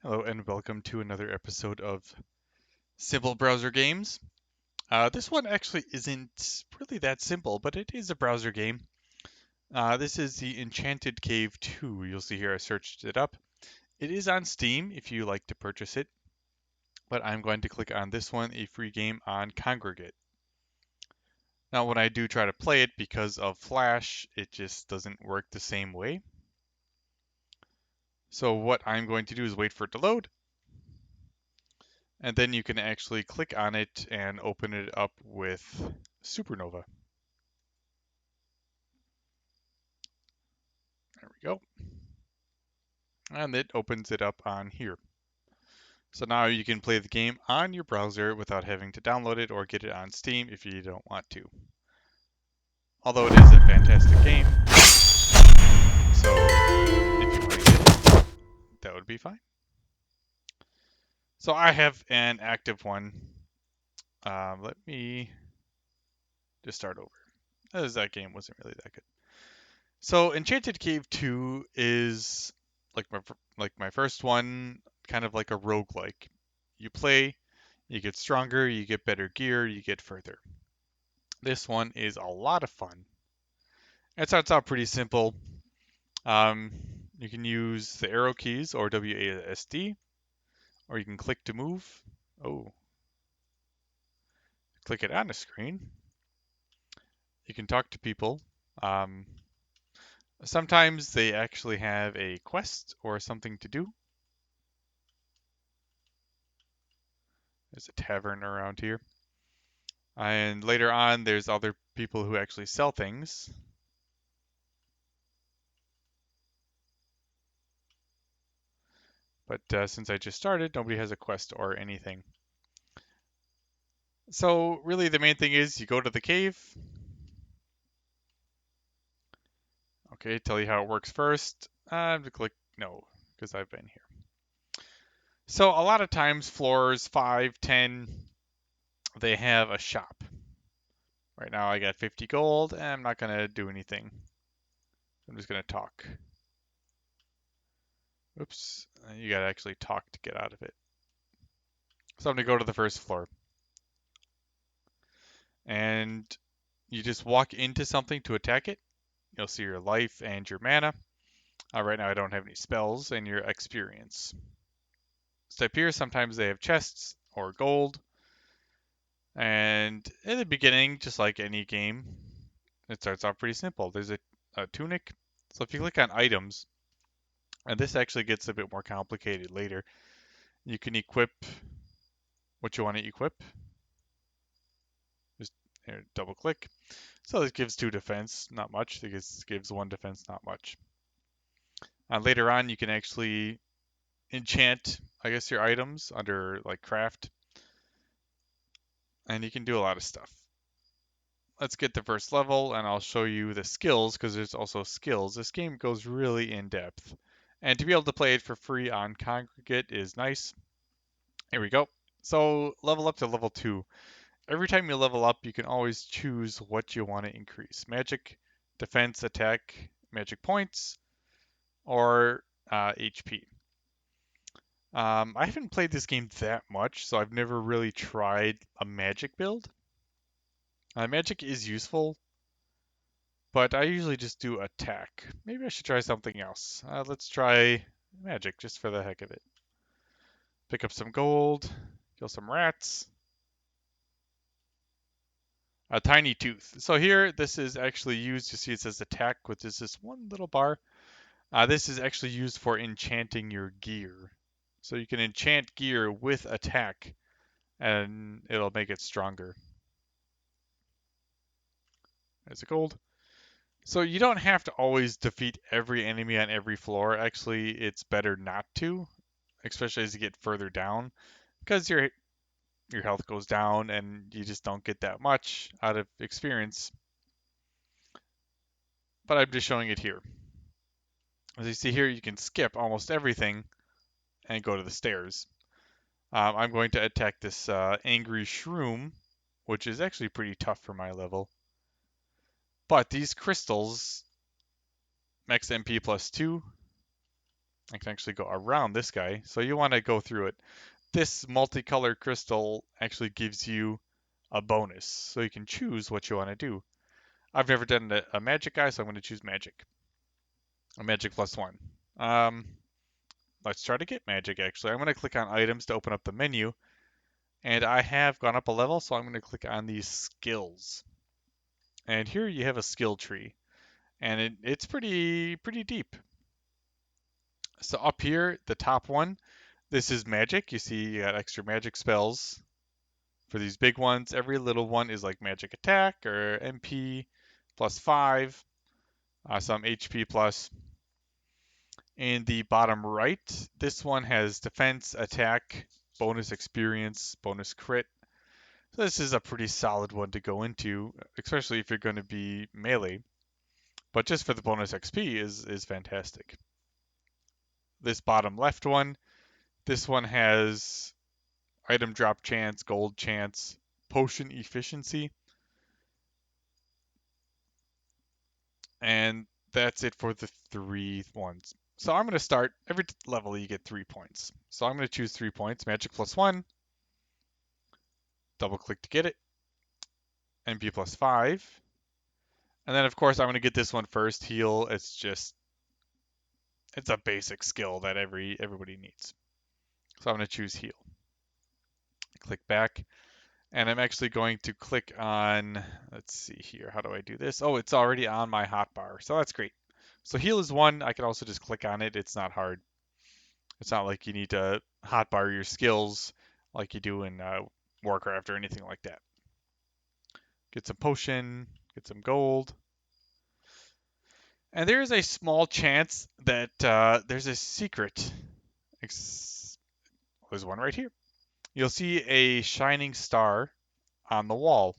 Hello and welcome to another episode of Simple Browser Games. This one actually isn't really that simple, but it is a browser game. This is the Enchanted Cave 2. You'll see here I searched it up. It is on Steam if you like to purchase it, but I'm going to click on this one, a free game on Congregate. Now when I do try to play it, because of Flash, it just doesn't work the same way. So what I'm going to do is wait for it to load. And then you can actually click on it and open it up with Supernova. There we go. And it opens it up on here. So now you can play the game on your browser without having to download it or get it on Steam if you don't want to. Although it is a fantastic game, so if you want to get it, that would be fine. So I have an active one. Let me just start over, as that game wasn't really that good. So Enchanted Cave 2 is like my first one, kind of like a roguelike. You play, you get stronger, you get better gear, you get further. This one is a lot of fun. It starts out pretty simple. Um, you can use the arrow keys or WASD, or you can click to move. Oh, click it on the screen. You can talk to people. Um, Sometimes they actually have a quest or something to do. There's a tavern around here. And later on, there's other people who actually sell things. But since I just started, nobody has a quest or anything. So really the main thing is you go to the cave. Okay, tell you how it works first. I'm to click no, because I've been here. So a lot of times floors 5, 10, they have a shop. Right now I got 50 gold, and I'm not going to do anything. I'm just going to talk. Oops, you got to actually talk to get out of it. So I'm going to go to the first floor. And you just walk into something to attack it. You'll see your life and your mana. Right now I don't have any spells, and your experience. So up here, sometimes they have chests or gold. And in the beginning, just like any game, it starts off pretty simple. There's a tunic. So if you click on items, and this actually gets a bit more complicated later, you can equip what you want to equip. Just double click. So this gives 2 defense, not much. This gives 1 defense, not much. Later on, you can actually enchant, I guess, your items under like craft, and you can do a lot of stuff. Let's get the first level, and I'll show you the skills, because there's also skills. This game goes really in depth, and to be able to play it for free on Congregate is nice. Here we go. So level up to level 2. Every time you level up, you can always choose what you want to increase: magic, defense, attack, magic points, or HP. I haven't played this game that much, so I've never really tried a magic build. Magic is useful, but I usually just do attack. Maybe I should try something else. Let's try magic just for the heck of it. Pick up some gold, kill some rats. A tiny tooth. So here, this is actually used. You see it says attack with just this one little bar. This is actually used for enchanting your gear. So you can enchant gear with attack, and it'll make it stronger. There's a gold. So you don't have to always defeat every enemy on every floor. Actually, it's better not to, especially as you get further down, because your health goes down and you just don't get that much out of experience. But I'm just showing it here. As you see here, you can skip almost everything and go to the stairs. I'm going to attack this angry shroom, which is actually pretty tough for my level. But these crystals, max MP plus 2, I can actually go around this guy. So you want to go through it. This multicolored crystal actually gives you a bonus. So you can choose what you want to do. I've never done a magic guy, so I'm going to choose magic. A magic +1. Um, let's try to get magic actually. I'm going to click on items to open up the menu. And I have gone up a level, so I'm going to click on these skills. And here you have a skill tree. And it's pretty deep. So up here, the top one, this is magic. You see you got extra magic spells for these big ones. Every little one is like magic attack or MP +5, some HP plus. In the bottom right, this one has defense, attack, bonus experience, bonus crit. So this is a pretty solid one to go into, especially if you're going to be melee. But just for the bonus XP is fantastic. This bottom left one, this one has item drop chance, gold chance, potion efficiency, and that's it for the 3 ones. So I'm going to start, every level you get 3 points. So I'm going to choose 3 points, magic +1, double click to get it, MP +5, and then of course I'm going to get this one first, heal. It's a basic skill that everybody needs. So I'm going to choose heal. Click back, and I'm actually going to click on, let's see here, how do I do this? Oh, it's already on my hotbar, so that's great. So heal is 1, I can also just click on it, it's not hard. It's not like you need to hotbar your skills like you do in Warcraft or anything like that. Get some potion, get some gold. And there is a small chance that there's a secret. There's one right here. You'll see a shining star on the wall.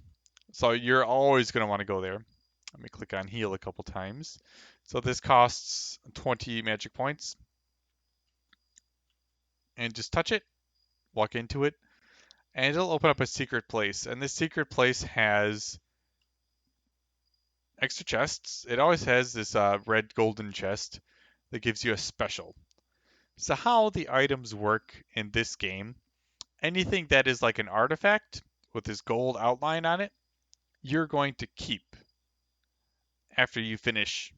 So you're always going to want to go there. Let me click on heal a couple times. So this costs 20 magic points. And just touch it, walk into it, and it'll open up a secret place. And this secret place has extra chests. It always has this red golden chest that gives you a special. So how the items work in this game, anything that is like an artifact with this gold outline on it, you're going to keep after you finish.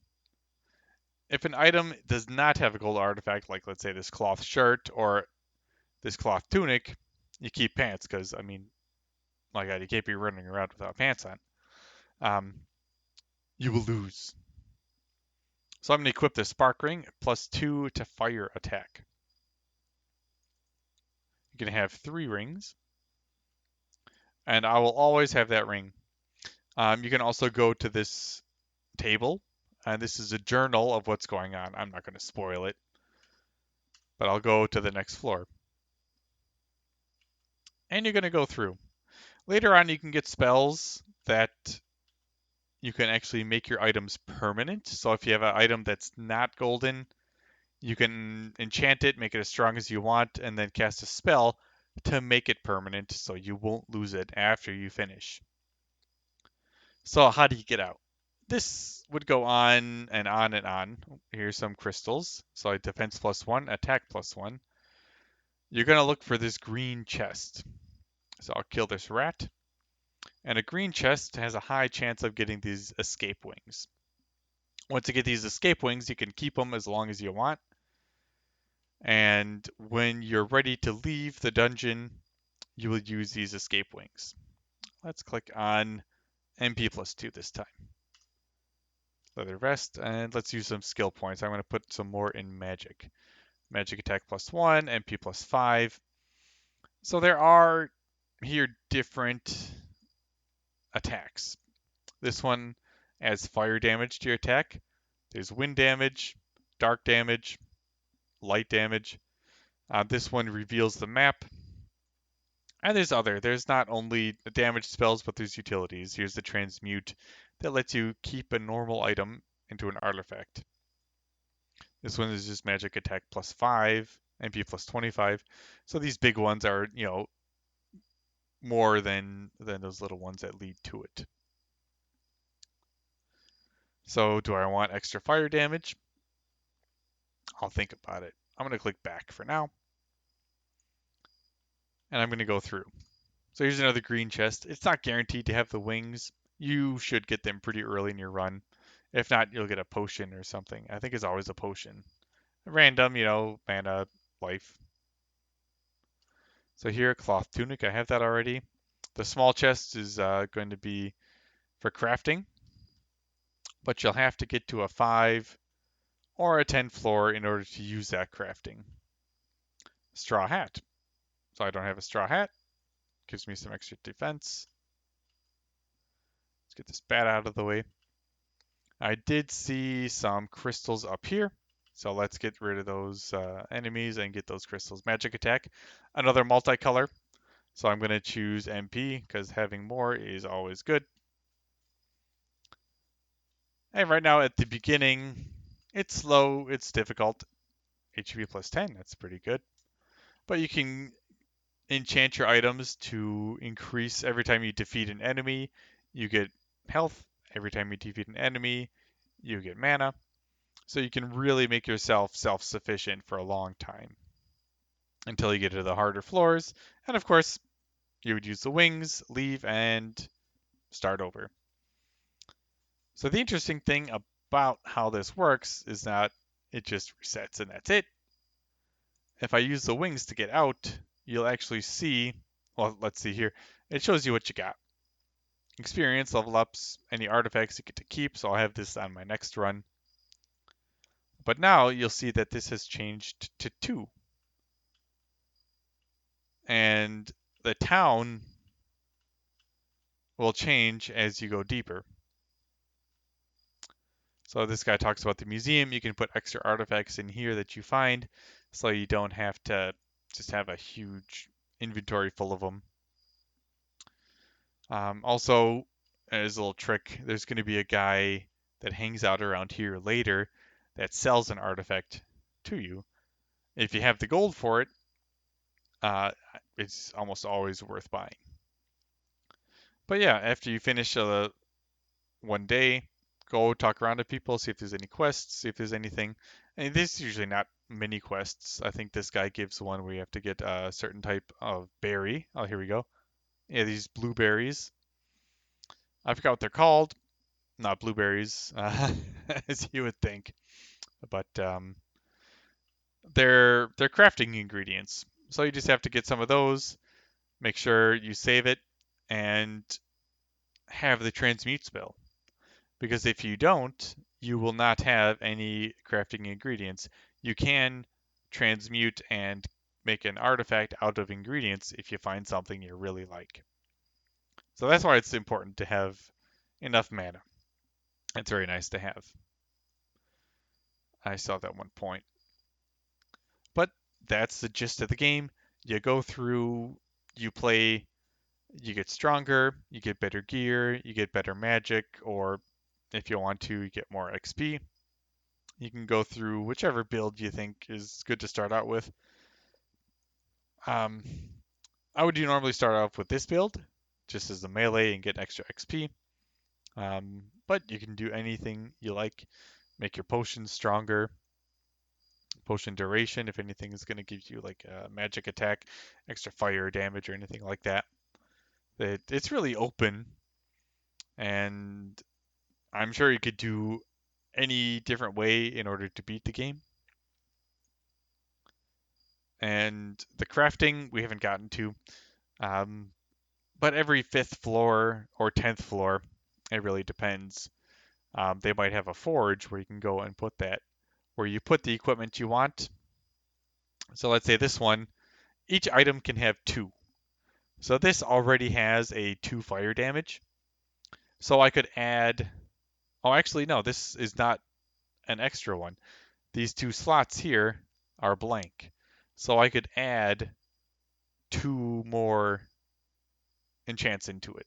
If an item does not have a gold artifact, like let's say this cloth shirt or this cloth tunic, you keep pants because, I mean, my God, you can't be running around without pants on. Um, you will lose. So I'm going to equip the spark ring +2 to fire attack. You're going to have 3 rings, and I will always have that ring. You can also go to this table, and this is a journal of what's going on. I'm not going to spoil it, but I'll go to the next floor. And you're going to go through. Later on, you can get spells that you can actually make your items permanent. So if you have an item that's not golden, you can enchant it, make it as strong as you want, and then cast a spell to make it permanent so you won't lose it after you finish. So how do you get out? This would go on and on and on. Here's some crystals. So defense +1, attack +1. You're going to look for this green chest. So I'll kill this rat. And a green chest has a high chance of getting these escape wings. Once you get these escape wings, you can keep them as long as you want. And when you're ready to leave the dungeon, you will use these escape wings. Let's click on MP +2 this time. Leather vest, and let's use some skill points. I'm going to put some more in magic. Magic attack +1, MP +5. So there are here different attacks. This one adds fire damage to your attack. There's wind damage, dark damage, light damage. This one reveals the map. And there's not only damage spells, but there's utilities. Here's the transmute that lets you keep a normal item into an artifact. This one is just magic attack +5, MP +25. So these big ones are, more than those little ones that lead to it. So do I want extra fire damage? I'll think about it. I'm going to click back for now, and I'm going to go through. So here's another green chest. It's not guaranteed to have the wings. You should get them pretty early in your run. If not, you'll get a potion or something. I think it's always a potion. Random, mana, life. So here, cloth tunic, I have that already. The small chest is going to be for crafting, but you'll have to get to a 5 or a 10 floor in order to use that crafting. Straw hat. So I don't have a straw hat. Gives me some extra defense. Let's get this bat out of the way. I did see some crystals up here. So let's get rid of those enemies and get those crystals. Magic attack. Another multicolor. So I'm going to choose MP because having more is always good. And right now at the beginning, it's slow, it's difficult. HP plus 10, that's pretty good. But you can enchant your items to increase every time you defeat an enemy. You get health. Every time you defeat an enemy, you get mana. So you can really make yourself self-sufficient for a long time until you get to the harder floors. And of course, you would use the wings, leave, and start over. So the interesting thing about how this works is that it just resets and that's it. If I use the wings to get out, you'll actually see, well, let's see here. It shows you what you got. Experience, level ups, any artifacts you get to keep, so I'll have this on my next run. But now you'll see that this has changed to 2. And the town will change as you go deeper. So this guy talks about the museum. You can put extra artifacts in here that you find so you don't have to just have a huge inventory full of them. Also, as a little trick, there's going to be a guy that hangs out around here later that sells an artifact to you. If you have the gold for it, it's almost always worth buying. But yeah, after you finish one day, go talk around to people, see if there's any quests, see if there's anything. And there's usually not many quests. I think this guy gives one where you have to get a certain type of berry. Oh, here we go. Yeah, these blueberries. I forgot what they're called. Not blueberries, as you would think, but they're crafting ingredients. So you just have to get some of those. Make sure you save it and have the transmute spell. Because if you don't, you will not have any crafting ingredients. You can transmute and make an artifact out of ingredients if you find something you really like. So that's why it's important to have enough mana. It's very nice to have. I saw that one point. But that's the gist of the game. You go through, you play, you get stronger, you get better gear, you get better magic, or if you want to, you get more XP. You can go through whichever build you think is good to start out with. Um, I would normally start off with this build, just as the melee and get extra XP. But you can do anything you like. Make your potions stronger. Potion duration, if anything is going to give you like a magic attack, extra fire damage, or anything like that. It's really open, and I'm sure you could do any different way in order to beat the game. And the crafting we haven't gotten to, but every 5th floor or 10th floor, it really depends. They might have a forge where you can go and put that, where you put the equipment you want. So let's say this one, each item can have 2. So this already has a 2 fire damage. So I could add, oh, actually, no, this is not an extra one. These 2 slots here are blank. So I could add 2 more enchants into it.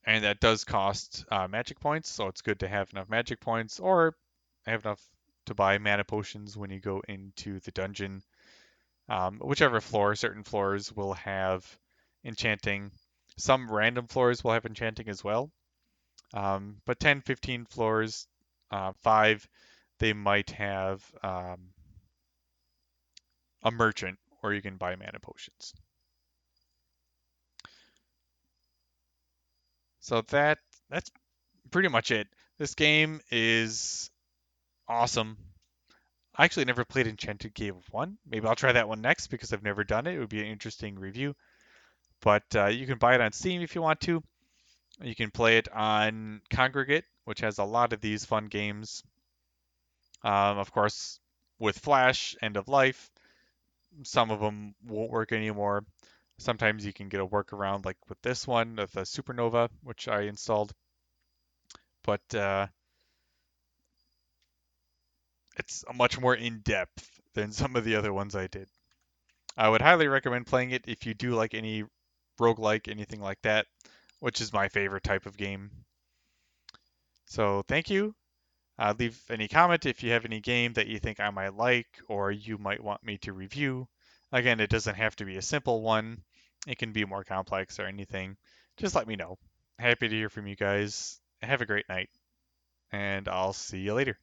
And that does cost magic points, so it's good to have enough magic points or have enough to buy mana potions when you go into the dungeon. Whichever floor, certain floors will have enchanting. Some random floors will have enchanting as well. But 10, 15 floors, 5, they might have a merchant where you can buy mana potions. So that's pretty much it. This game is awesome. I actually never played Enchanted Cave 1. Maybe I'll try that one next because I've never done it. It would be an interesting review. But you can buy it on Steam if you want to. You can play it on Congregate, which has a lot of these fun games. Of course, with Flash, End of Life, some of them won't work anymore. Sometimes you can get a workaround, like with this one, with the Supernova, which I installed. But it's much more in depth than some of the other ones I did. I would highly recommend playing it if you do like any roguelike, anything like that, which is my favorite type of game. So thank you. Leave any comment if you have any game that you think I might like or you might want me to review. Again, it doesn't have to be a simple one. It can be more complex or anything. Just let me know. Happy to hear from you guys. Have a great night, and I'll see you later.